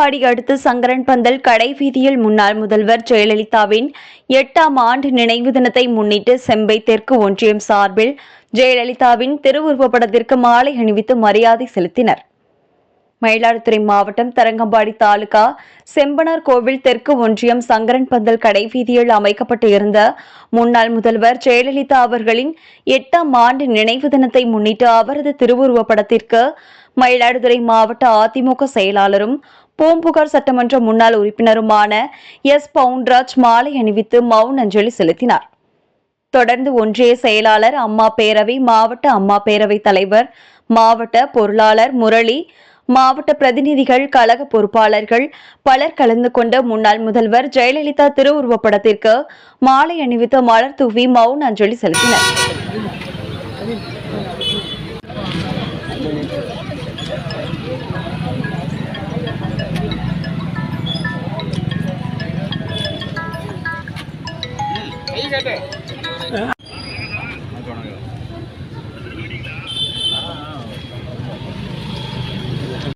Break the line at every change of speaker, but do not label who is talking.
தரங்கம்பாடி அடுத்த சங்கரன்பந்தல் கடைவீதியில் முன்னாள் முதல்வர் ஜெயலலிதாவின் 8ஆம் ஆண்டு நினைவு தினத்தை முன்னிட்டு செம்பை தெற்கு ஒன்றியம் சார்பில் ஜெயலலிதாவின் திருவுருவப்படத்திற்கு மாலை அணிவித்து மரியாதை செலுத்தினர். மயிலாடுதுறை மாவட்டம் தரங்கம்பாடி தாலுகா செம்பனார் கோவில் தெற்கு ஒன்றியம் சங்கரன்பந்தல் கடைவீதியில் அமைக்கப்பட்டு இருந்த முன்னாள் முதல்வர் ஜெயலலிதா அவர்களின் 8ஆம் ஆண்டு நினைவு தினத்தை முன்னிட்டு அவரது திருவுருவப்படத்திற்கு மயிலாடுதுறை மாவட்ட அதிமுக செயலாளரும் பூம்புகார் சட்டமன்ற முன்னாள் உறுப்பினருமான எஸ். பவுன்ராஜ் மாலை அணிவித்து மௌன அஞ்சலி செலுத்தினார். தொடர்ந்து ஒன்றிய செயலாளர், அம்மா பேரவை, மாவட்ட அம்மா பேரவை தலைவர், மாவட்ட பொருளாளர் முரளி, மாவட்ட பிரதிநிதிகள், கழக பொறுப்பாளர்கள் பலர் கலந்து கொண்ட முன்னாள் முதல்வர் ஜெயலலிதா திருவுருவப்படத்திற்கு மாலை அணிவித்து மலர் தூவி மௌன அஞ்சலி செலுத்தினர்.